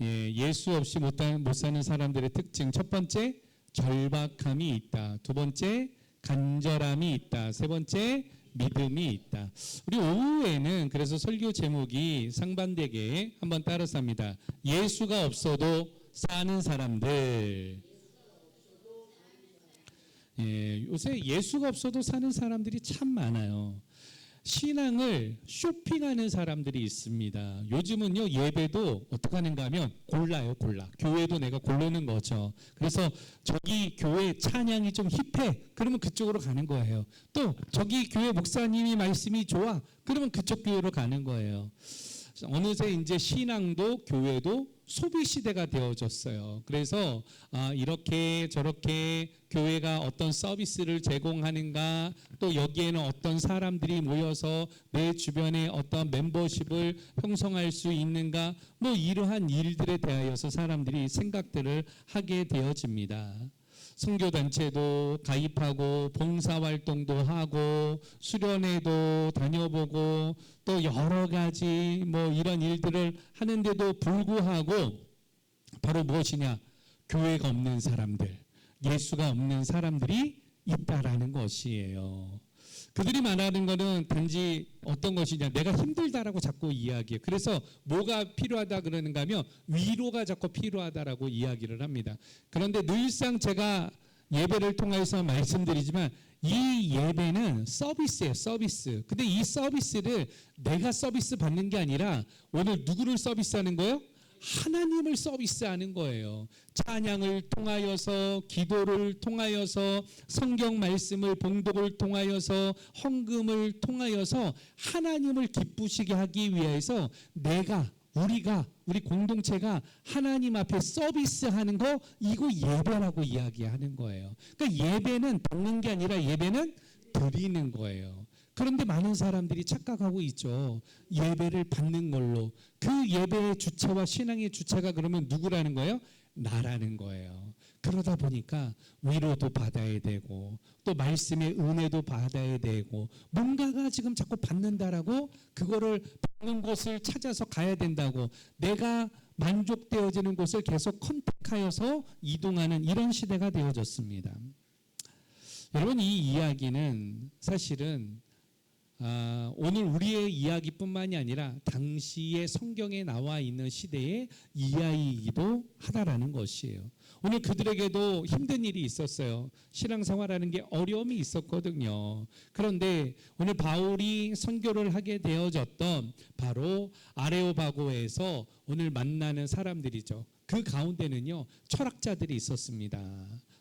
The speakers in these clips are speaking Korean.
예수 없이 못 사는 사람들의 특징. 첫 번째, 절박함이 있다. 두 번째, 간절함이 있다. 세 번째, 믿음이 있다. 우리 오후에는 그래서 설교 제목이 상반되게 한번 따라서 합니다. 예수가 없어도 사는 사람들. 요새 예수가 없어도 사는 사람들이 참 많아요. 신앙을 쇼핑하는 사람들이 있습니다. 요즘은요, 예배도 어떻게 하는가 하면 골라. 교회도 내가 고르는 거죠. 그래서 저기 교회 찬양이 좀 힙해. 그러면 그쪽으로 가는 거예요. 또 저기 교회 목사님이 말씀이 좋아. 그러면 그쪽 교회로 가는 거예요. 어느새 이제 신앙도 교회도 소비 시대가 되어졌어요. 그래서 이렇게 저렇게 교회가 어떤 서비스를 제공하는가, 또 여기에는 어떤 사람들이 모여서 내 주변에 어떤 멤버십을 형성할 수 있는가, 뭐 이러한 일들에 대하여서 사람들이 생각들을 하게 되어집니다. 선교단체도 가입하고 봉사활동도 하고 수련회도 다녀보고 또 여러 가지 뭐 이런 일들을 하는데도 불구하고 바로 무엇이냐? 교회가 없는 사람들, 예수가 없는 사람들이 있다라는 것이에요. 그들이 말하는 것은 단지 어떤 것이냐, 내가 힘들다라고 자꾸 이야기해요. 그래서 뭐가 필요하다 그러는가 하면 위로가 자꾸 필요하다라고 이야기를 합니다. 그런데 늘상 제가 예배를 통해서 말씀드리지만 이 예배는 서비스예요, 서비스. 근데 이 서비스를 내가 서비스 받는 게 아니라 오늘 누구를 서비스하는 거예요? 하나님을 서비스하는 거예요. 찬양을 통하여서, 기도를 통하여서, 성경 말씀을 봉독을 통하여서, 헌금을 통하여서 하나님을 기쁘시게 하기 위해서 우리 공동체가 하나님 앞에 서비스하는 거, 이거 예배라고 이야기하는 거예요. 그러니까 예배는 받는 게 아니라 예배는 드리는 거예요. 그런데 많은 사람들이 착각하고 있죠. 예배를 받는 걸로. 그 예배의 주체와 신앙의 주체가 그러면 누구라는 거예요? 나라는 거예요. 그러다 보니까 위로도 받아야 되고 또 말씀의 은혜도 받아야 되고 뭔가가 지금 자꾸 받는다라고 그거를 받는 곳을 찾아서 가야 된다고 내가 만족되어지는 곳을 계속 컨택하여서 이동하는 이런 시대가 되어졌습니다. 여러분, 이 이야기는 사실은 오늘 우리의 이야기뿐만이 아니라 당시의 성경에 나와 있는 시대의 이야기이기도 하다라는 것이에요. 오늘 그들에게도 힘든 일이 있었어요. 신앙생활하는 게 어려움이 있었거든요. 그런데 오늘 바울이 선교를 하게 되어졌던 바로 아레오바고에서 오늘 만나는 사람들이죠. 그 가운데는요, 철학자들이 있었습니다.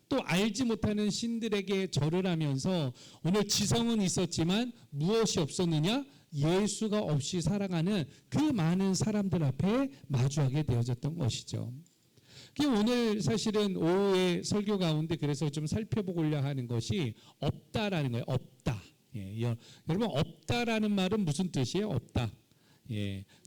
또 알지 못하는 신들에게 절을 하면서 오늘 지성은 있었지만 무엇이 없었느냐? 예수가 없이 살아가는 그 많은 사람들 앞에 마주하게 되어졌던 것이죠. 오늘 사실은 오후의 설교 가운데 그래서 좀 살펴보고자 하는 것이 없다라는 거예요. 없다. 여러분, 없다라는 말은 무슨 뜻이에요? 없다.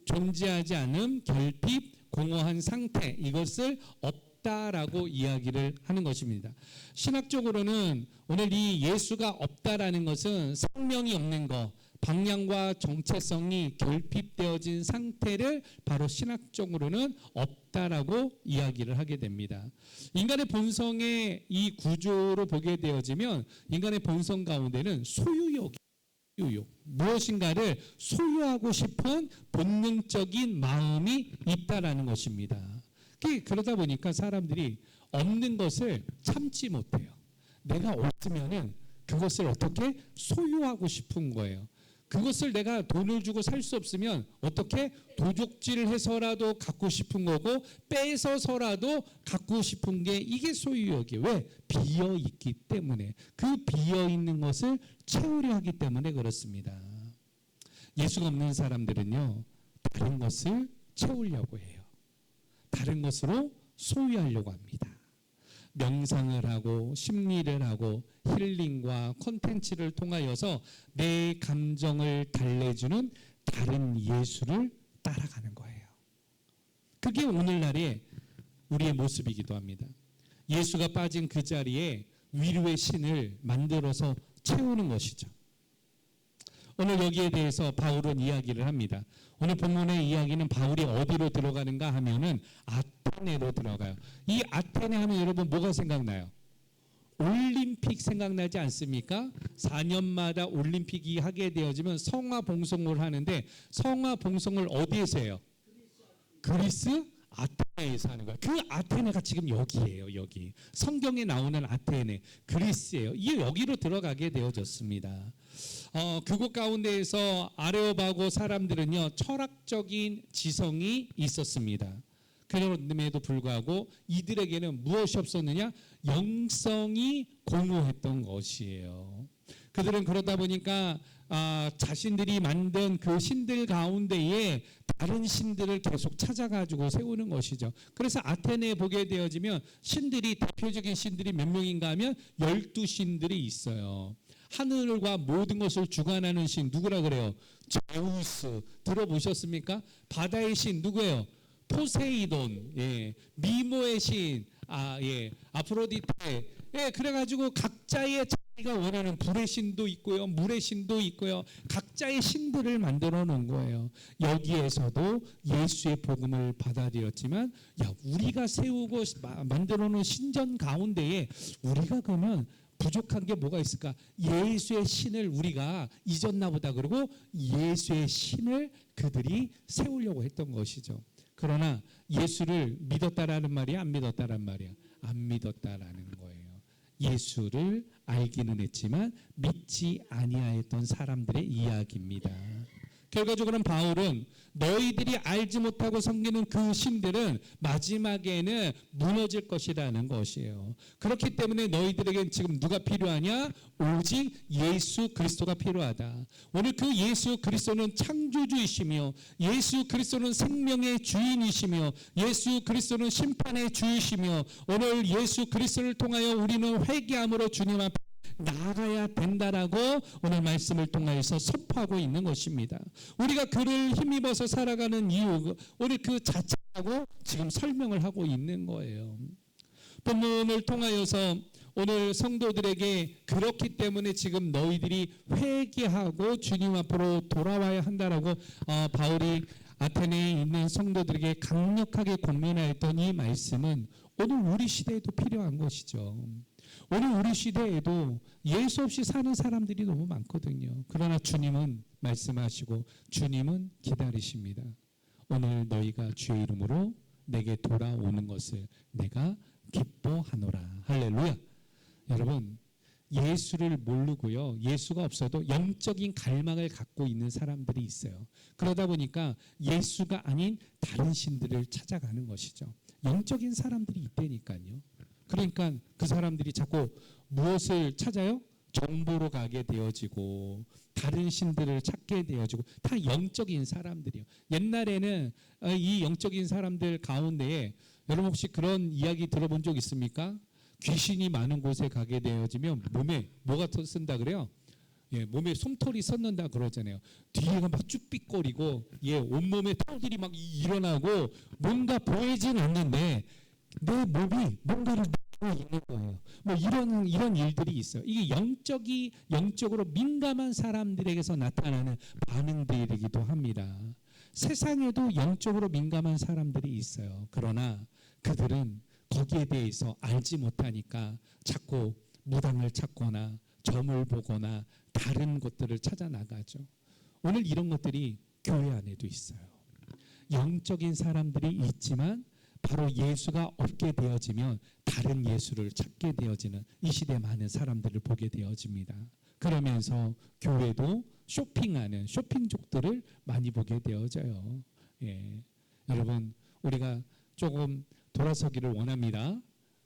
존재하지 않음, 결핍, 공허한 상태, 이것을 없다라고 이야기를 하는 것입니다. 신학적으로는 오늘 이 예수가 없다라는 것은 생명이 없는 것, 방향과 정체성이 결핍되어진 상태를 바로 신학적으로는 없다라고 이야기를 하게 됩니다. 인간의 본성의 이 구조로 보게 되어지면 인간의 본성 가운데는 소유욕, 무엇인가를 소유하고 싶은 본능적인 마음이 있다라는 것입니다. 그러다 보니까 사람들이 없는 것을 참지 못해요. 내가 없으면은 그것을 어떻게 소유하고 싶은 거예요. 그것을 내가 돈을 주고 살 수 없으면 어떻게 도둑질을 해서라도 갖고 싶은 거고 뺏어서라도 갖고 싶은 게 이게 소유욕이에요. 왜? 비어 있기 때문에. 그 비어 있는 것을 채우려 하기 때문에 그렇습니다. 예수가 없는 사람들은요, 다른 것을 채우려고 해요. 다른 것으로 소유하려고 합니다. 명상을 하고 심리를 하고 힐링과 콘텐츠를 통하여서 내 감정을 달래주는 다른 예수를 따라가는 거예요. 그게 오늘날의 우리의 모습이기도 합니다. 예수가 빠진 그 자리에 위로의 신을 만들어서 채우는 것이죠. 오늘 여기에 대해서 바울은 이야기를 합니다. 오늘 본문의 이야기는 바울이 어디로 들어가는가 하면은 아테네로 들어가요. 이 아테네 하면 여러분 뭐가 생각나요? 올림픽 생각나지 않습니까? 4년마다 올림픽이 하게 되어지면 성화봉송을 하는데 성화봉송을 어디에서 해요? 그리스 아테네에서 하는 거예요. 그 아테네가 지금 여기예요. 여기 성경에 나오는 아테네 그리스예요. 이게 여기로 들어가게 되어졌습니다. 그곳 가운데에서 아레오바고 사람들은요 철학적인 지성이 있었습니다. 그럼에도 불구하고 이들에게는 무엇이 없었느냐? 영성이 공허했던 것이에요. 그들은 그러다 보니까 자신들이 만든 그 신들 가운데에 다른 신들을 계속 찾아가지고 세우는 것이죠. 그래서 아테네에 보게 되어지면 신들이 대표적인 신들이 몇 명인가 하면 12신들이 있어요. 하늘과 모든 것을 주관하는 신 누구라 그래요? 제우스 들어보셨습니까? 바다의 신 누구예요? 포세이돈, 예, 미모의 신, 아프로디테, 예, 그래가지고 각자의 자기가 원하는 불의 신도 있고요, 물의 신도 있고요, 각자의 신들을 만들어 놓은 거예요. 여기에서도 예수의 복음을 받아들였지만, 우리가 세우고 만들어 놓은 신전 가운데에 우리가 그러면 부족한 게 뭐가 있을까? 예수의 신을 우리가 잊었나 보다. 그러고 예수의 신을 그들이 세우려고 했던 것이죠. 그러나 예수를 믿었다라는 말이야, 안 믿었다라는 말이야? 안 믿었다라는 거예요. 예수를 알기는 했지만 믿지 아니하였던 사람들의 이야기입니다. 결과적으로는 바울은 너희들이 알지 못하고 섬기는 그 신들은 마지막에는 무너질 것이라는 것이에요. 그렇기 때문에 너희들에겐 지금 누가 필요하냐? 오직 예수 그리스도가 필요하다. 오늘 그 예수 그리스도는 창조주이시며 예수 그리스도는 생명의 주인이시며 예수 그리스도는 심판의 주이시며 오늘 예수 그리스도를 통하여 우리는 회개함으로 주님 앞에 나아가야 된다라고 오늘 말씀을 통해서 선포하고 있는 것입니다. 우리가 그를 힘입어서 살아가는 이유 오늘 그 자체라고 지금 설명을 하고 있는 거예요. 본문을 통하여서 오늘 성도들에게 그렇기 때문에 지금 너희들이 회개하고 주님 앞으로 돌아와야 한다라고 바울이 아테네에 있는 성도들에게 강력하게 권면하였던 이 말씀은 오늘 우리 시대에도 필요한 것이죠. 오늘 우리 시대에도 예수 없이 사는 사람들이 너무 많거든요. 그러나 주님은 말씀하시고 주님은 기다리십니다. 오늘 너희가 주의 이름으로 내게 돌아오는 것을 내가 기뻐하노라. 할렐루야. 여러분 예수를 모르고요. 예수가 없어도 영적인 갈망을 갖고 있는 사람들이 있어요. 그러다 보니까 예수가 아닌 다른 신들을 찾아가는 것이죠. 영적인 사람들이 있다니까요. 그러니까 그 사람들이 자꾸 무엇을 찾아요? 정보로 가게 되어지고 다른 신들을 찾게 되어지고 다 영적인 사람들이요. 옛날에는 이 영적인 사람들 가운데에 여러분 혹시 그런 이야기 들어본 적 있습니까? 귀신이 많은 곳에 가게 되어지면 몸에 뭐가 쓴다 그래요? 예, 몸에 솜털이 섰는다 그러잖아요. 뒤에가 막 쭈삣거리고 온몸에 털들이 막 일어나고 뭔가 보이진 않는데 내 몸이 뭔가를 느끼고 있는 거예요. 뭐 이런 일들이 있어요. 이게 영적으로 민감한 사람들에게서 나타나는 반응들이기도 합니다. 세상에도 영적으로 민감한 사람들이 있어요. 그러나 그들은 거기에 대해서 알지 못하니까 자꾸 무당을 찾거나 점을 보거나 다른 것들을 찾아 나가죠. 오늘 이런 것들이 교회 안에도 있어요. 영적인 사람들이 있지만 바로 예수가 없게 되어지면 다른 예수를 찾게 되어지는 이 시대 많은 사람들을 보게 되어집니다. 그러면서 교회도 쇼핑하는 쇼핑족들을 많이 보게 되어져요. 예. 여러분 우리가 조금 돌아서기를 원합니다.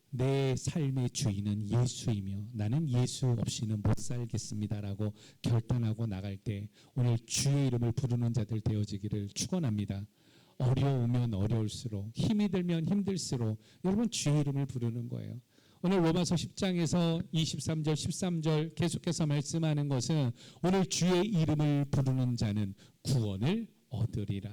내 삶의 주인은 예수이며 나는 예수 없이는 못 살겠습니다라고 결단하고 나갈 때 오늘 주의 이름을 부르는 자들 되어지기를 축원합니다. 어려우면 어려울수록 힘이 들면 힘들수록 여러분 주의 이름을 부르는 거예요. 오늘 로마서 10장에서 23절 13절 계속해서 말씀하는 것은 오늘 주의 이름을 부르는 자는 구원을 얻으리라.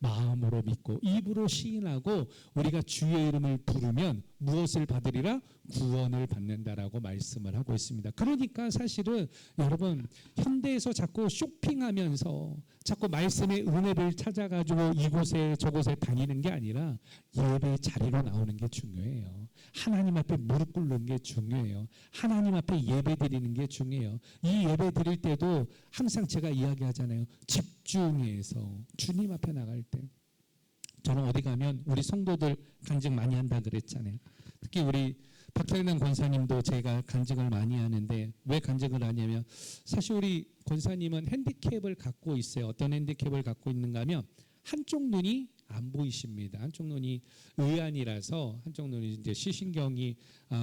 마음으로 믿고 입으로 시인하고 우리가 주의 이름을 부르면 무엇을 받으리라? 구원을 받는다라고 말씀을 하고 있습니다. 그러니까 사실은 여러분 현대에서 자꾸 쇼핑하면서 자꾸 말씀의 은혜를 찾아가지고 이곳에 저곳에 다니는 게 아니라 예배 자리로 나오는 게 중요해요. 하나님 앞에 무릎 꿇는 게 중요해요. 하나님 앞에 예배 드리는 게 중요해요. 이 예배 드릴 때도 항상 제가 이야기하잖아요. 집중해서 주님 앞에 나갈 때 저는 어디 가면 우리 성도들 간증 많이 한다 그랬잖아요. 특히 우리 박현남 권사님도 제가 간증을 많이 하는데 왜 간증을 하냐면 사실 우리 권사님은 핸디캡을 갖고 있어요. 어떤 핸디캡을 갖고 있는가 하면 한쪽 눈이 안 보이십니다. 한쪽 눈이 의안이라서 한쪽 눈이 이제 시신경이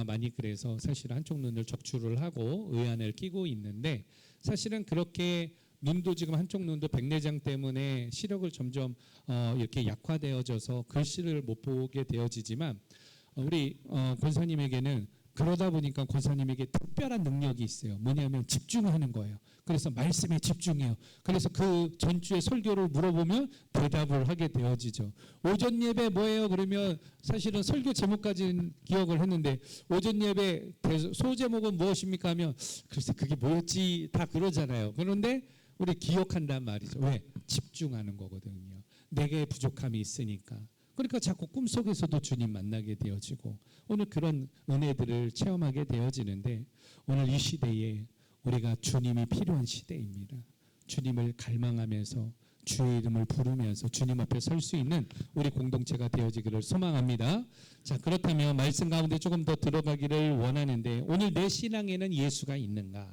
많이 그래서 사실 한쪽 눈을 적출을 하고 의안을 끼고 있는데 사실은 그렇게 눈도 지금 한쪽 눈도 백내장 때문에 시력을 점점 이렇게 약화되어져서 글씨를 못 보게 되어지지만 우리 권사님에게는 그러다 보니까 권사님에게 특별한 능력이 있어요. 뭐냐면 집중하는 거예요. 그래서 말씀에 집중해요. 그래서 그 전주에 설교를 물어보면 대답을 하게 되어지죠. 오전 예배 뭐예요? 그러면 사실은 설교 제목까지는 기억을 했는데 오전 예배 소제목은 무엇입니까? 하면 글쎄 그게 뭐였지 다 그러잖아요. 그런데 우리 기억한단 말이죠. 왜? 집중하는 거거든요. 내게 부족함이 있으니까. 그러니까 자꾸 꿈속에서도 주님 만나게 되어지고 오늘 그런 은혜들을 체험하게 되어지는데 오늘 이 시대에 우리가 주님이 필요한 시대입니다. 주님을 갈망하면서 주의 이름을 부르면서 주님 앞에 설 수 있는 우리 공동체가 되어지기를 소망합니다. 자, 그렇다면 말씀 가운데 조금 더 들어가기를 원하는데 오늘 내 신앙에는 예수가 있는가?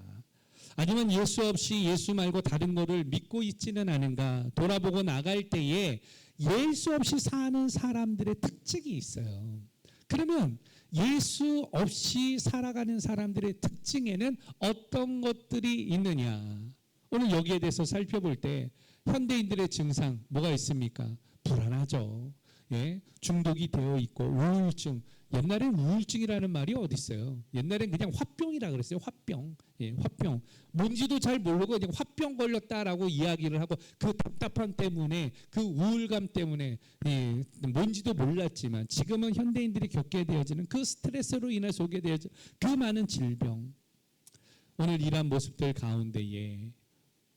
아니면 예수 없이 예수 말고 다른 거를 믿고 있지는 않은가? 돌아보고 나갈 때에 예수 없이 사는 사람들의 특징이 있어요. 그러면 예수 없이 살아가는 사람들의 특징에는 어떤 것들이 있느냐? 오늘 여기에 대해서 살펴볼 때 현대인들의 증상 뭐가 있습니까? 불안하죠. 예, 중독이 되어 있고 우울증. 옛날엔 우울증이라는 말이 어디 있어요? 옛날엔 그냥 화병이라 그랬어요. 화병. 예, 화병. 뭔지도 잘 모르고 그냥 화병 걸렸다라고 이야기를 하고 그 답답함 때문에 그 우울감 때문에 예, 뭔지도 몰랐지만 지금은 현대인들이 겪게 되어지는 그 스트레스로 인해서 오게 되어지는 그 많은 질병. 오늘 이러한 모습들 가운데에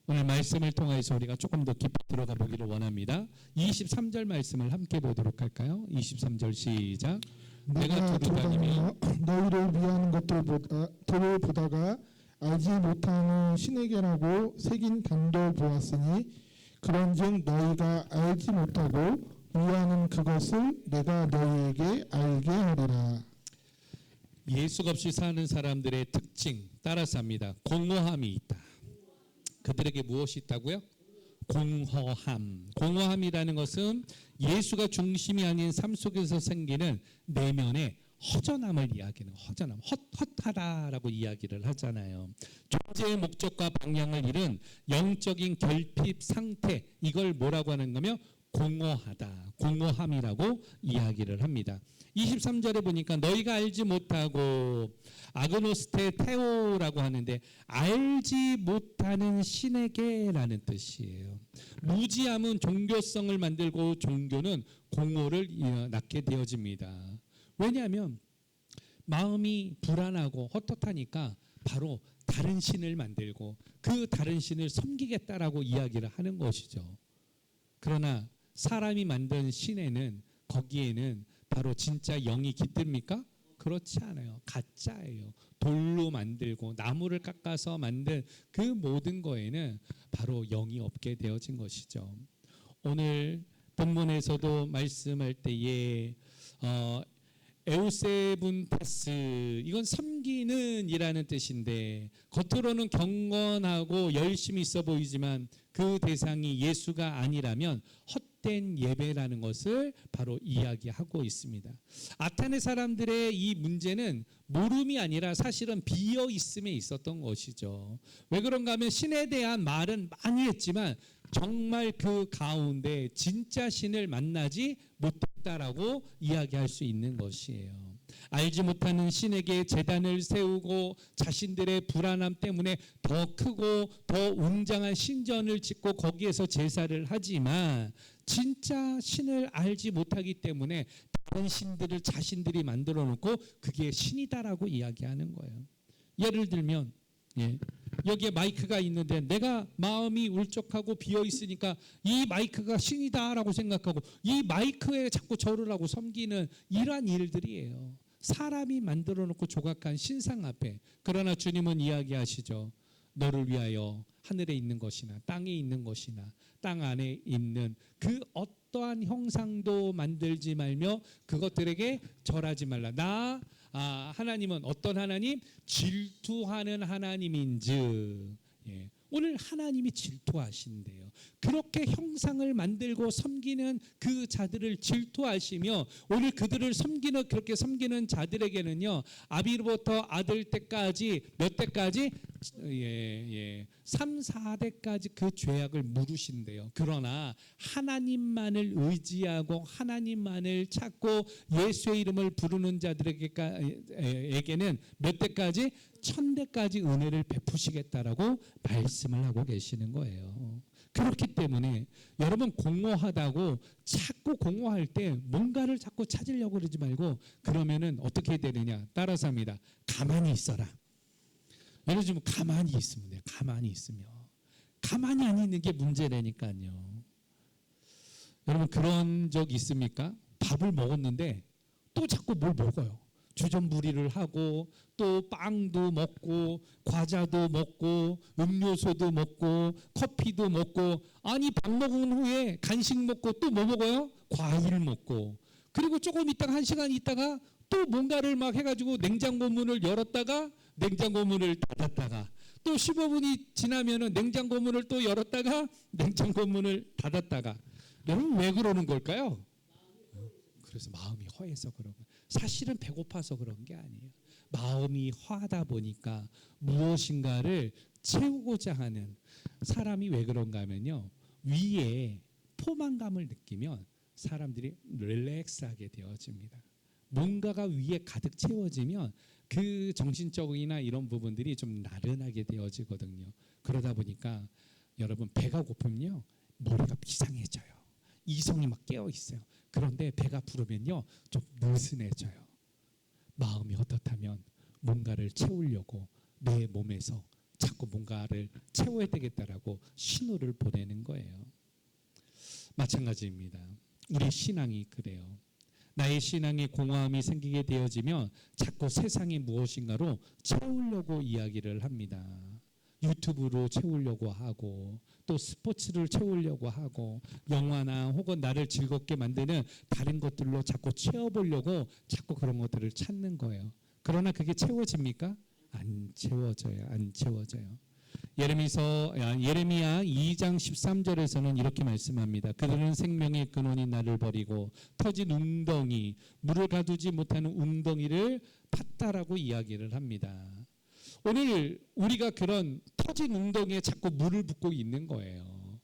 오늘 말씀을 통해서 우리가 조금 더 깊이 들어가 보기를 원합니다. 23절 말씀을 함께 보도록 할까요? 23절 시작. 내가 두루다니며 너희를 위한 것들을 보다가 알지 못하는 신에게라고 새긴 단도 보았으니 그런즉 너희가 알지 못하고 위하는 그것을 내가 너희에게 알게 하리라. 예수 없이 사는 사람들의 특징 따라서 합니다. 공허함이 있다. 그들에게 무엇이 있다고요? 공허함. 공허함이라는 것은 예수가 중심이 아닌 삶 속에서 생기는 내면의 허전함을 이야기하는 허전함, 헛헛하다라고 이야기를 하잖아요. 존재의 목적과 방향을 잃은 영적인 결핍 상태, 이걸 뭐라고 하는 거며 공허하다, 공허함이라고 이야기를 합니다. 23절에 보니까 너희가 알지 못하고 아그노스테 테오라고 하는데 알지 못하는 신에게라는 뜻이에요. 무지함은 종교성을 만들고 종교는 공허를 낳게 되어집니다. 왜냐하면 마음이 불안하고 헛헛하니까 바로 다른 신을 만들고 그 다른 신을 섬기겠다라고 이야기를 하는 것이죠. 그러나 사람이 만든 신에는 거기에는 바로 진짜 영이 깃듭니까? 그렇지 않아요. 가짜예요. 돌로 만들고 나무를 깎아서 만든 그 모든 거에는 바로 영이 없게 되어진 것이죠. 오늘 본문에서도 말씀할 때에 에우세분테스 이건 섬기는 이라는 뜻인데 겉으로는 경건하고 열심히 있어 보이지만 그 대상이 예수가 아니라면 헛된 예배라는 것을 바로 이야기하고 있습니다. 아테네 사람들의 이 문제는 모름이 아니라 사실은 비어 있음에 있었던 것이죠. 왜 그런가 하면 신에 대한 말은 많이 했지만 정말 그 가운데 진짜 신을 만나지 못했다라고 이야기할 수 있는 것이에요. 알지 못하는 신에게 제단을 세우고 자신들의 불안함 때문에 더 크고 더 웅장한 신전을 짓고 거기에서 제사를 하지만 진짜 신을 알지 못하기 때문에 다른 신들을 자신들이 만들어 놓고 그게 신이다라고 이야기하는 거예요. 예를 들면 여기에 마이크가 있는데 내가 마음이 울적하고 비어 있으니까 이 마이크가 신이다라고 생각하고 이 마이크에 자꾸 절을 하고 섬기는 이러한 일들이에요. 사람이 만들어 놓고 조각한 신상 앞에. 그러나 주님은 이야기하시죠. 너를 위하여 하늘에 있는 것이나 땅에 있는 것이나 땅 안에 있는 그 어떠한 형상도 만들지 말며 그것들에게 절하지 말라. 하나님은 어떤 하나님? 질투하는 하나님인즉. 오늘 하나님이 질투하신대요. 그렇게 형상을 만들고 섬기는 그 자들을 질투하시며 오늘 그들을 그렇게 섬기는 자들에게는요, 아비로부터 아들 때까지 몇 대까지? 3, 4대까지 그 죄악을 물으신대요. 그러나 하나님만을 의지하고 하나님만을 찾고 예수의 이름을 부르는 자들에게는 몇 대까지? 1000대까지 은혜를 베푸시겠다라고 말씀을 하고 계시는 거예요. 그렇기 때문에 여러분 공허하다고 자꾸 공허할 때 뭔가를 자꾸 찾으려고 그러지 말고 그러면은 어떻게 되느냐? 따라서 합니다. 가만히 있어라. 예를 들면 가만히 있으면 돼요. 가만히 있으면. 가만히 안 있는 게 문제라니까요. 여러분 그런 적 있습니까? 밥을 먹었는데 또 자꾸 뭘 먹어요. 주전부리를 하고 또 빵도 먹고 과자도 먹고 음료수도 먹고 커피도 먹고 아니 밥 먹은 후에 간식 먹고 또 뭐 먹어요? 과일 먹고 그리고 조금 있다가 1시간 있다가 또 뭔가를 막 해가지고 냉장고 문을 열었다가 냉장고 문을 닫았다가 또 15분이 지나면은 냉장고 문을 또 열었다가 냉장고 문을 닫았다가 여러분 왜 그러는 걸까요? 그래서 마음이 허해서 그런 거예요. 사실은 배고파서 그런 게 아니에요. 마음이 허하다 보니까 무엇인가를 채우고자 하는 사람이 왜 그런가 하면요. 위에 포만감을 느끼면 사람들이 릴렉스하게 되어집니다. 뭔가가 위에 가득 채워지면 그 정신적이나 이런 부분들이 좀 나른하게 되어지거든요. 그러다 보니까 여러분 배가 고프면요. 머리가 비상해져요. 이성이 막 깨어 있어요. 그런데 배가 부르면요 좀 느슨해져요. 마음이 어떻다면 뭔가를 채우려고 내 몸에서 자꾸 뭔가를 채워야 되겠다라고 신호를 보내는 거예요. 마찬가지입니다. 우리 신앙이 그래요. 나의 신앙에 공허함이 생기게 되어지면 자꾸 세상이 무엇인가로 채우려고 이야기를 합니다. 유튜브로 채우려고 하고 또 스포츠를 채우려고 하고 영화나 혹은 나를 즐겁게 만드는 다른 것들로 자꾸 채워보려고 자꾸 그런 것들을 찾는 거예요. 그러나 그게 채워집니까? 안 채워져요. 안 채워져요. 예레미야 2장 13절에서는 이렇게 말씀합니다. 그들은 생명의 근원인 나를 버리고 터진 웅덩이, 물을 가두지 못하는 웅덩이를 팠다라고 이야기를 합니다. 오늘 우리가 그런 터진 웅덩이에 자꾸 물을 붓고 있는 거예요.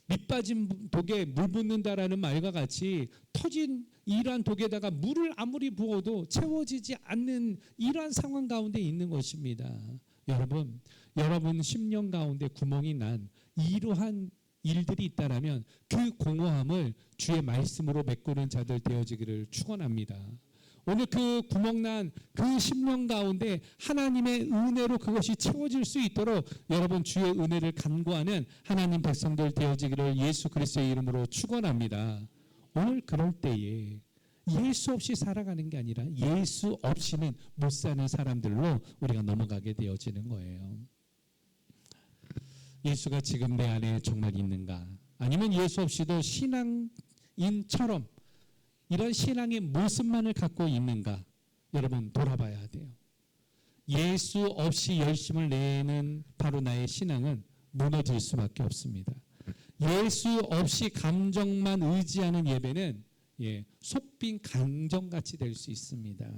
밑빠진 독에 물 붓는다라는 말과 같이 터진 이러한 독에다가 물을 아무리 부어도 채워지지 않는 이러한 상황 가운데 있는 것입니다. 여러분 심령 가운데 구멍이 난 이러한 일들이 있다라면 그 공허함을 주의 말씀으로 메꾸는 자들 되어지기를 축원합니다. 오늘 그 구멍난 그 심령 가운데 하나님의 은혜로 그것이 채워질 수 있도록 여러분 주의 은혜를 간구하는 하나님 백성들 되어지기를 예수 그리스도의 이름으로 축원합니다. 오늘 그럴 때에 예수 없이 살아가는 게 아니라 예수 없이는 못 사는 사람들로 우리가 넘어가게 되어지는 거예요. 예수가 지금 내 안에 정말 있는가? 아니면 예수 없이도 신앙인처럼 이런 신앙의 모습만을 갖고 있는가? 여러분 돌아봐야 돼요. 예수 없이 열심을 내는 바로 나의 신앙은 무너질 수밖에 없습니다. 예수 없이 감정만 의지하는 예배는 솥빈 강정같이 될 수 있습니다.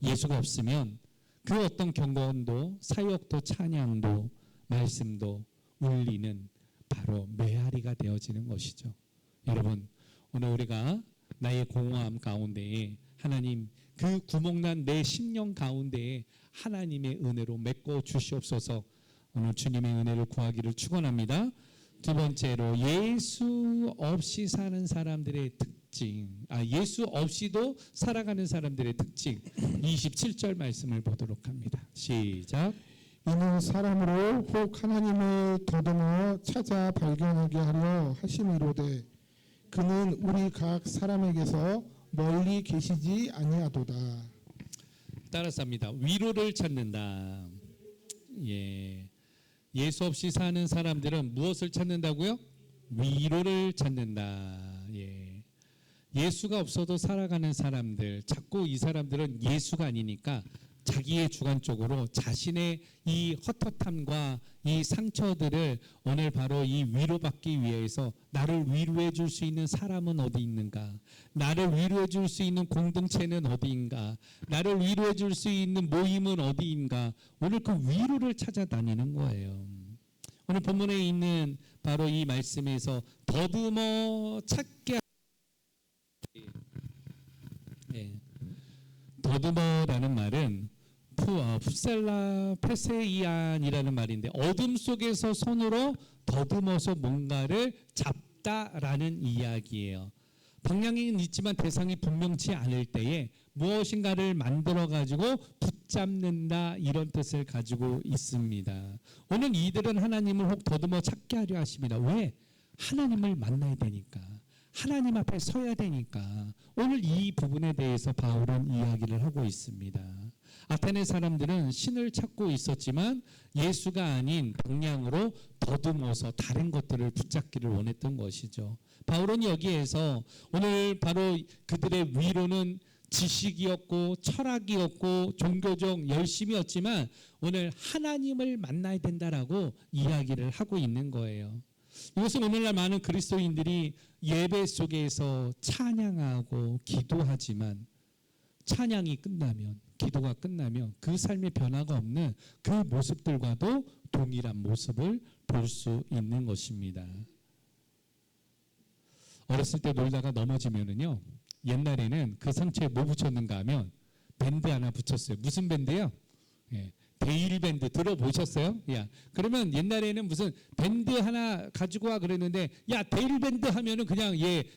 예수가 없으면 그 어떤 경건도 사역도 찬양도 말씀도 울리는 바로 메아리가 되어지는 것이죠. 여러분 오늘 우리가 나의 공허함 가운데에 하나님 그 구멍난 내 심령 가운데에 하나님의 은혜로 메꿔 주시옵소서. 오늘 주님의 은혜를 구하기를 축원합니다. 두 번째로 예수 없이 사는 사람들의 특징. 예수 없이도 살아가는 사람들의 특징. 27절 말씀을 보도록 합니다. 시작. 이는 사람으로 혹 하나님을 더듬어 찾아 발견하게 하려 하심이로되 그는 우리 각 사람에게서 멀리 계시지 아니하도다. 따라서 합니다. 위로를 찾는다. 예수 없이 사는 사람들은 무엇을 찾는다고요? 위로를 찾는다. 예수가 없어도 살아가는 사람들, 자꾸 이 사람들은 예수가 아니니까 자기의 주관적으로 자신의 이 헛헛함과 이 상처들을 오늘 바로 이 위로받기 위해서 나를 위로해 줄 수 있는 사람은 어디 있는가? 나를 위로해 줄 수 있는 공동체는 어디인가? 나를 위로해 줄 수 있는 모임은 어디인가? 오늘 그 위로를 찾아다니는 거예요. 오늘 본문에 있는 바로 이 말씀에서 더듬어 찾게 더듬어라는 말은 풋셀라 페세이안이라는 말인데 어둠 속에서 손으로 더듬어서 뭔가를 잡다라는 이야기예요. 방향은 있지만 대상이 분명치 않을 때에 무엇인가를 만들어 가지고 붙잡는다 이런 뜻을 가지고 있습니다. 오늘 이들은 하나님을 혹 더듬어 찾게 하려 하십니다. 왜? 하나님을 만나야 되니까. 하나님 앞에 서야 되니까. 오늘 이 부분에 대해서 바울은 이야기를 하고 있습니다. 아테네 사람들은 신을 찾고 있었지만 예수가 아닌 방향으로 더듬어서 다른 것들을 붙잡기를 원했던 것이죠. 바울은 여기에서 오늘 바로 그들의 위로는 지식이었고 철학이었고 종교적 열심이었지만 오늘 하나님을 만나야 된다라고 이야기를 하고 있는 거예요. 이것은 오늘날 많은 그리스도인들이 예배 속에서 찬양하고 기도하지만 찬양이 끝나면 기도가 끝나면 그 삶의 변화가 없는 그 모습들과도 동일한 모습을 볼 수 있는 것입니다. 어렸을 때 놀다가 넘어지면은요, 옛날에는 그 상처에 뭐 붙였는가 하면 밴드 하나 붙였어요. 무슨 밴드요? 데일 밴드 들어보셨어요? 그러면 옛날에는 무슨 밴드 하나 가지고 와 그랬는데, 데일 밴드 하면은 그냥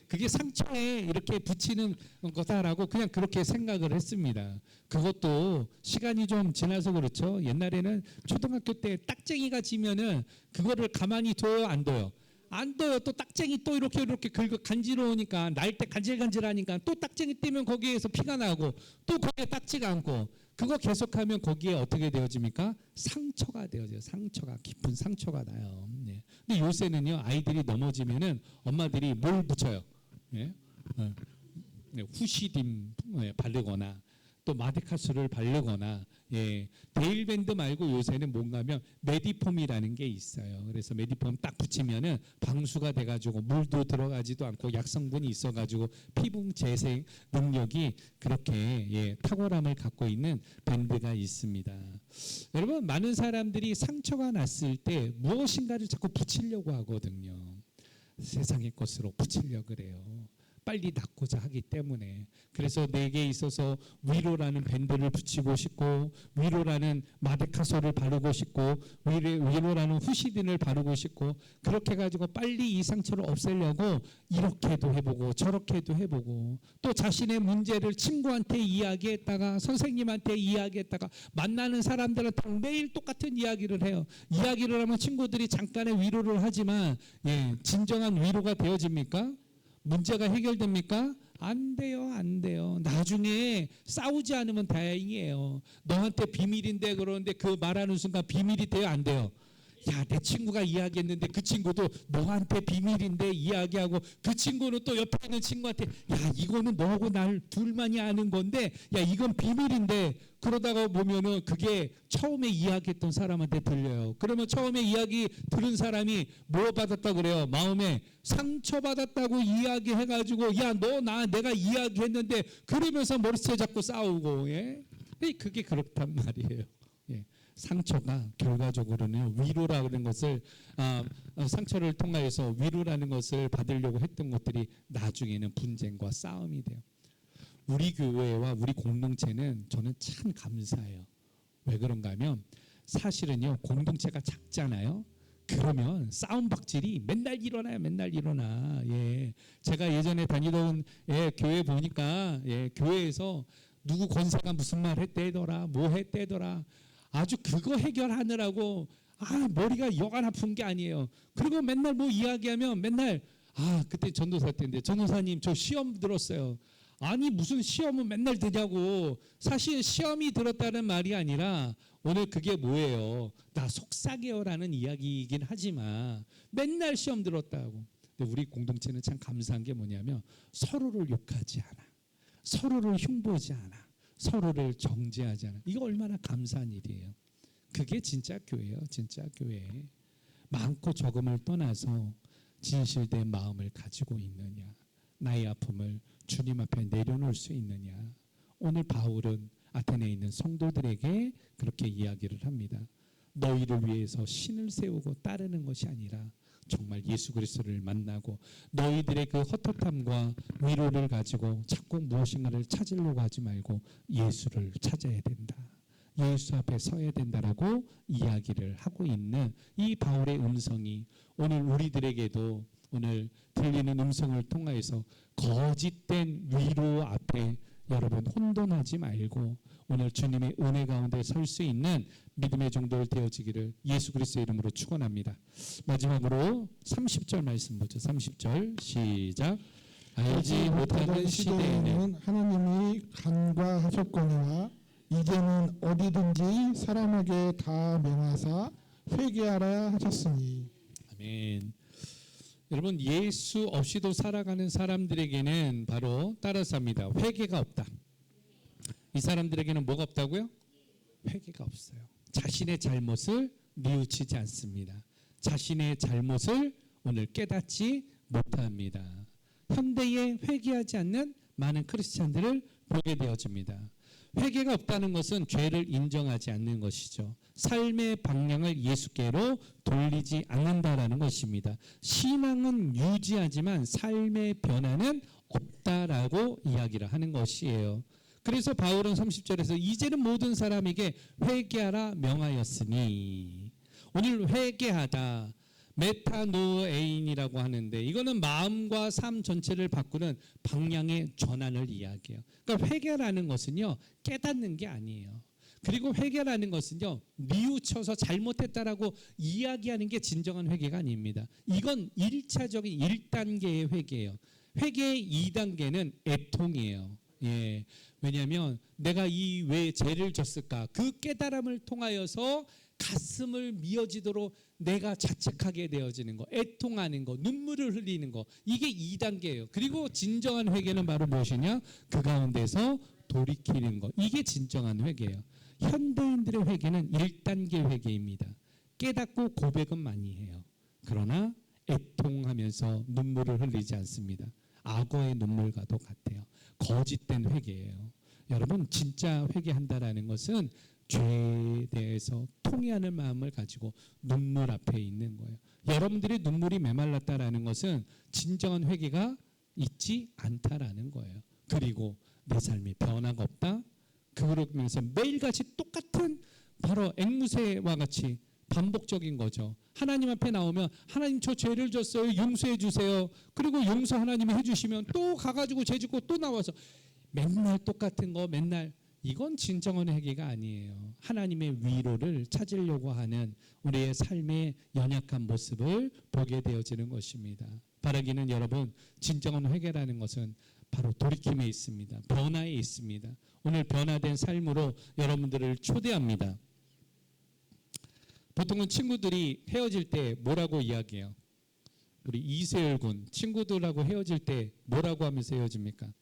그게 상처에 이렇게 붙이는 거다라고 그냥 그렇게 생각을 했습니다. 그것도 시간이 좀 지나서 그렇죠. 옛날에는 초등학교 때 딱쟁이가 지면은 그거를 가만히 둬요, 안 둬요? 안 둬요. 또 딱쟁이 또 이렇게 긁어 간지러우니까 날 때 간질간질하니까 또 딱쟁이 떼면 거기에서 피가 나고 또 거기에 딱지가 않고 그거 계속하면 거기에 어떻게 되어집니까? 상처가 되어져요. 상처가 깊은 상처가 나요. 근데 요새는요 아이들이 넘어지면은 엄마들이 뭘 붙여요? 후시딘 바르거나 또 마데카스를 바르거나 데일밴드 말고 요새는 뭔가 하면 메디폼이라는 게 있어요. 그래서 메디폼 딱 붙이면은 방수가 돼가지고 물도 들어가지도 않고 약성분이 있어가지고 피부 재생 능력이 그렇게 탁월함을 갖고 있는 밴드가 있습니다. 여러분 많은 사람들이 상처가 났을 때 무엇인가를 자꾸 붙이려고 하거든요. 세상의 것으로 붙이려고 그래요. 빨리 낫고자 하기 때문에. 그래서 내게 있어서 위로라는 밴드를 붙이고 싶고 위로라는 마데카소를 바르고 싶고 위로라는 후시딘을 바르고 싶고 그렇게 가지고 빨리 이 상처를 없애려고 이렇게도 해보고 저렇게도 해보고 또 자신의 문제를 친구한테 이야기했다가 선생님한테 이야기했다가 만나는 사람들한테 매일 똑같은 이야기를 해요. 이야기를 하면 친구들이 잠깐의 위로를 하지만 진정한 위로가 되어집니까? 문제가 해결됩니까? 안 돼요, 안 돼요. 나중에 싸우지 않으면 다행이에요. 너한테 비밀인데 그러는데 그 말하는 순간 비밀이 돼요, 안 돼요? 내 친구가 이야기했는데 그 친구도 너한테 비밀인데 이야기하고 그 친구는 또 옆에 있는 친구한테 이거는 너하고 날 둘만이 아는 건데 이건 비밀인데 그러다가 보면은 그게 처음에 이야기했던 사람한테 들려요. 그러면 처음에 이야기 들은 사람이 뭐 받았다 그래요? 마음에 상처받았다고 이야기해가지고 내가 이야기했는데 그러면서 머리채 잡고 싸우고 그게 그렇단 말이에요. 상처가 결과적으로는 위로라는 것을 상처를 통하여서 위로라는 것을 받으려고 했던 것들이 나중에는 분쟁과 싸움이 돼요. 우리 교회와 우리 공동체는 저는 참 감사해요. 왜 그런가 하면 사실은요 공동체가 작잖아요. 그러면 싸움 박질이 맨날 일어나요. 맨날 일어나. 예. 제가 예전에 다니던 교회 보니까 교회에서 누구 권사가 무슨 말 했대더라. 뭐 했대더라. 아주 그거 해결하느라고 머리가 여간 아픈 게 아니에요. 그리고 맨날 뭐 이야기하면 맨날 그때 전도사 때인데 전도사님 저 시험 들었어요. 아니 무슨 시험은 맨날 되냐고. 사실 시험이 들었다는 말이 아니라 오늘 그게 뭐예요? 나 속삭여라는 이야기이긴 하지만 맨날 시험 들었다고. 근데 우리 공동체는 참 감사한 게 뭐냐면 서로를 욕하지 않아. 서로를 흉보지 않아. 서로를 정죄하지 않아. 이거 얼마나 감사한 일이에요. 그게 진짜 교회예요. 진짜 교회. 많고 적음을 떠나서 진실된 마음을 가지고 있느냐. 나의 아픔을 주님 앞에 내려놓을 수 있느냐. 오늘 바울은 아테네에 있는 성도들에게 그렇게 이야기를 합니다. 너희를 위해서 신을 세우고 따르는 것이 아니라 정말 예수 그리스도를 만나고 너희들의 그 헛헛함과 위로를 가지고 자꾸 무엇인가를 찾으려고 하지 말고 예수를 찾아야 된다. 예수 앞에 서야 된다라고 이야기를 하고 있는 이 바울의 음성이 오늘 우리들에게도 오늘 들리는 음성을 통하여서 거짓된 위로 앞에 여러분 혼돈하지 말고 오늘 주님의 은혜 가운데 설 수 있는 믿음의 종들 되어지기를 예수 그리스도의 이름으로 축원합니다. 마지막으로 30절 말씀 보죠. 30절 시작. 알지 못하는 시대에는 하나님이 간과하셨거니와 이제는 어디든지 사람에게 다 명하사 회개하라 하셨으니. 아멘. 여러분 예수 없이도 살아가는 사람들에게는 바로 따라서 합니다. 회개가 없다. 이 사람들에게는 뭐가 없다고요? 회개가 없어요. 자신의 잘못을 뉘우치지 않습니다. 자신의 잘못을 오늘 깨닫지 못합니다. 현대에 회개하지 않는 많은 크리스찬들을 보게 되어집니다. 회개가 없다는 것은 죄를 인정하지 않는 것이죠. 삶의 방향을 예수께로 돌리지 않는다라는 것입니다. 신앙은 유지하지만 삶의 변화는 없다라고 이야기를 하는 것이에요. 그래서 바울은 30절에서 이제는 모든 사람에게 회개하라 명하였으니, 오늘 회개하다 메타노에인이라고 하는데 이거는 마음과 삶 전체를 바꾸는 방향의 전환을 이야기해요. 그러니까 회개라는 것은요 깨닫는 게 아니에요. 그리고 회개라는 것은요 뉘우쳐서 잘못했다라고 이야기하는 게 진정한 회개가 아닙니다. 이건 1차적인 1단계의 회개예요. 회개의 2단계는 애통이에요. 예. 왜냐하면 내가 이 왜 죄를 졌을까? 그 깨달음을 통하여서 가슴을 미어지도록 내가 자책하게 되어지는 거, 애통하는 거, 눈물을 흘리는 거, 이게 2단계예요. 그리고 진정한 회개는 바로 무엇이냐? 그 가운데서 돌이키는 거, 이게 진정한 회개예요. 현대인들의 회개는 1단계 회개입니다. 깨닫고 고백은 많이 해요. 그러나 애통하면서 눈물을 흘리지 않습니다. 악어의 눈물과도 같아요. 거짓된 회개예요. 여러분 진짜 회개한다라는 것은 죄에 대해서 통회하는 마음을 가지고 눈물 앞에 있는 거예요. 여러분들의 눈물이 메말랐다라는 것은 진정한 회개가 있지 않다라는 거예요. 그리고 내 삶에 변화가 없다. 그러면서 매일같이 똑같은 바로 앵무새와 같이 반복적인 거죠. 하나님 앞에 나오면 하나님 저 죄를 졌어요. 용서해 주세요. 그리고 용서 하나님이 해주시면 또 가가지고 죄 짓고 또 나와서 맨날 똑같은 거 맨날, 이건 진정한 회개가 아니에요. 하나님의 위로를 찾으려고 하는 우리의 삶의 연약한 모습을 보게 되어지는 것입니다. 바라기는 여러분 진정한 회개라는 것은 바로 돌이킴에 있습니다. 변화에 있습니다. 오늘 변화된 삶으로 여러분들을 초대합니다. 보통은 친구들이 헤어질 때 뭐라고 이야기해요? 우리 이세열 군 친구들하고 헤어질 때 뭐라고 하면서 헤어집니까?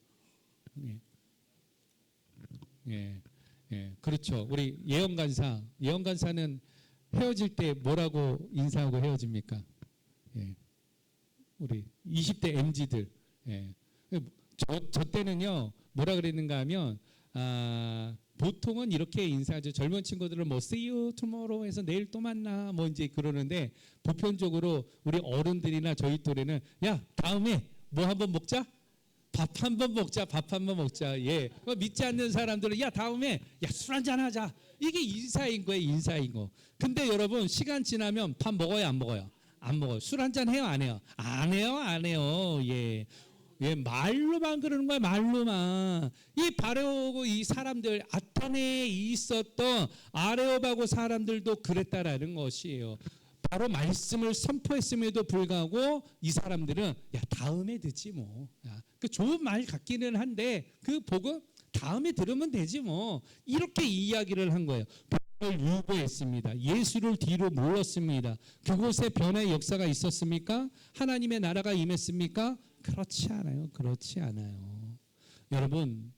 그렇죠. 우리 예언 간사는 헤어질 때 뭐라고 인사하고 헤어집니까? 우리 20대 MZ들. 저 때는요 뭐라 그랬는가 하면 보통은 이렇게 인사하죠. 젊은 친구들은 뭐 see you tomorrow 해서 내일 또 만나 뭐 이제 그러는데, 보편적으로 우리 어른들이나 저희 또래는 야 다음에 뭐 한번 먹자, 밥 한 번 먹자, 밥 한 번 먹자. 예. 믿지 않는 사람들은 야 다음에 야 술 한잔 하자. 이게 인사인 거예요, 인사인 거. 근데 여러분 시간 지나면 밥 먹어요, 안 먹어요? 안 먹어요. 술 한잔 해요, 안 해요? 안 해요, 안 해요. 예. 예, 말로만 그러는 거야, 말로만. 이 바레오고 이 사람들 아테네에 있었던 아레오바고 사람들도 그랬다라는 것이에요. 바로 말씀을 선포했음에도 불구하고 이 사람들은 야 다음에 듣지 뭐. 그 좋은 말 같기는 한데 그 복음 다음에 들으면 되지 뭐. 이렇게 이야기를 한 거예요. 변화를 유보했습니다. 예수를 뒤로 몰랐습니다. 그곳에 변화의 역사가 있었습니까? 하나님의 나라가 임했습니까? 그렇지 않아요. 그렇지 않아요. 여러분,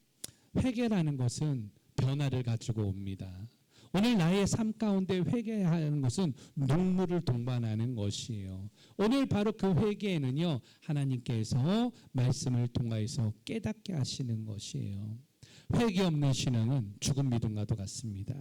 회개라는 것은 변화를 가지고 옵니다. 오늘 나의 삶 가운데 회개하는 것은 눈물을 동반하는 것이에요. 오늘 바로 그 회개에는요, 하나님께서 말씀을 통하여서 깨닫게 하시는 것이에요. 회개 없는 신앙은 죽은 믿음과도 같습니다.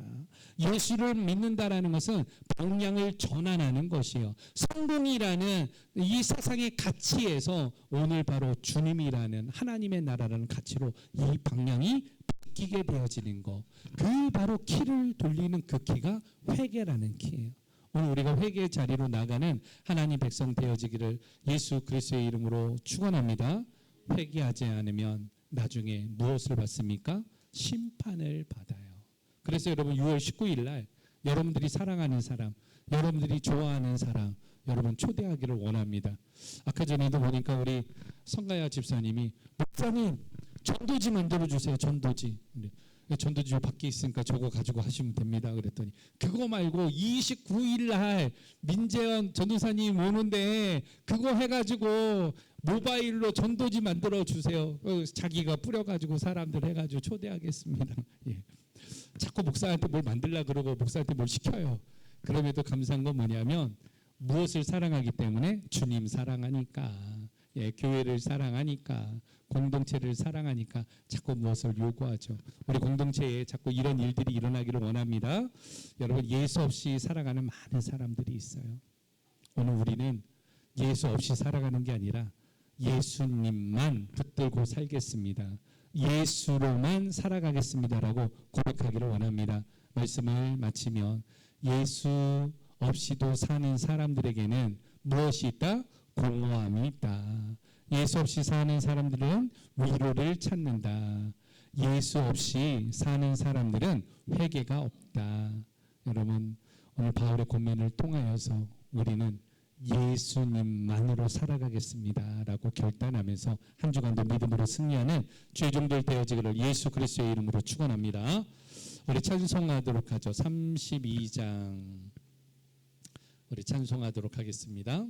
예수를 믿는다라는 것은 방향을 전환하는 것이에요. 성공이라는 이 세상의 가치에서 오늘 바로 주님이라는 하나님의 나라라는 가치로 이 방향이 바뀌게 되어지는 것. 그 바로 키를 돌리는 그 키가 회개라는 키예요. 오늘 우리가 회개의 자리로 나가는 하나님 백성 되어지기를 예수 그리스도의 이름으로 축원합니다. 회개하지 않으면 나중에 무엇을 받습니까? 심판을 받아요. 그래서 여러분 6월 19일 날 여러분들이 사랑하는 사람, 여러분들이 좋아하는 사람, 여러분 초대하기를 원합니다. 아까 전에도 보니까 우리 성가야 집사님이 목사님 전도지 만들어 주세요. 전도지. 전도지 밖에 있으니까 저거 가지고 하시면 됩니다. 그랬더니 그거 말고 29일 날 민재원 전도사님 오는데 그거 해가지고 모바일로 전도지 만들어 주세요. 자기가 뿌려가지고 사람들 해가지고 초대하겠습니다. 예. 자꾸 목사한테 뭘 만들라 그러고 목사한테 뭘 시켜요. 그럼에도 감사한 건 뭐냐면 무엇을 사랑하기 때문에 주님 사랑하니까, 예, 교회를 사랑하니까, 공동체를 사랑하니까 자꾸 무엇을 요구하죠. 우리 공동체에 자꾸 이런 일들이 일어나기를 원합니다. 여러분 예수 없이 살아가는 많은 사람들이 있어요. 오늘 우리는 예수 없이 살아가는 게 아니라 예수님만 붙들고 살겠습니다. 예수로만 살아가겠습니다라고 고백하기를 원합니다. 말씀을 마치면 예수 없이도 사는 사람들에게는 무엇이 있다? 공허함이 있다. 예수 없이 사는 사람들은 위로를 찾는다. 예수 없이 사는 사람들은 회개가 없다. 여러분 오늘 바울의 권면을 통하여서 우리는 예수님만으로 살아가겠습니다 라고 결단하면서 한 주간도 믿음으로 승리하는 죄종들 되어지기를 예수 그리스도의 이름으로 축원합니다. 우리 찬송하도록 하죠. 32장 우리 찬송하도록 하겠습니다.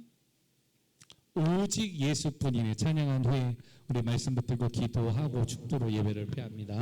오직 예수뿐이네 찬양한 후에 우리 말씀 붙들고 기도하고 축도로 예배를 폐합니다.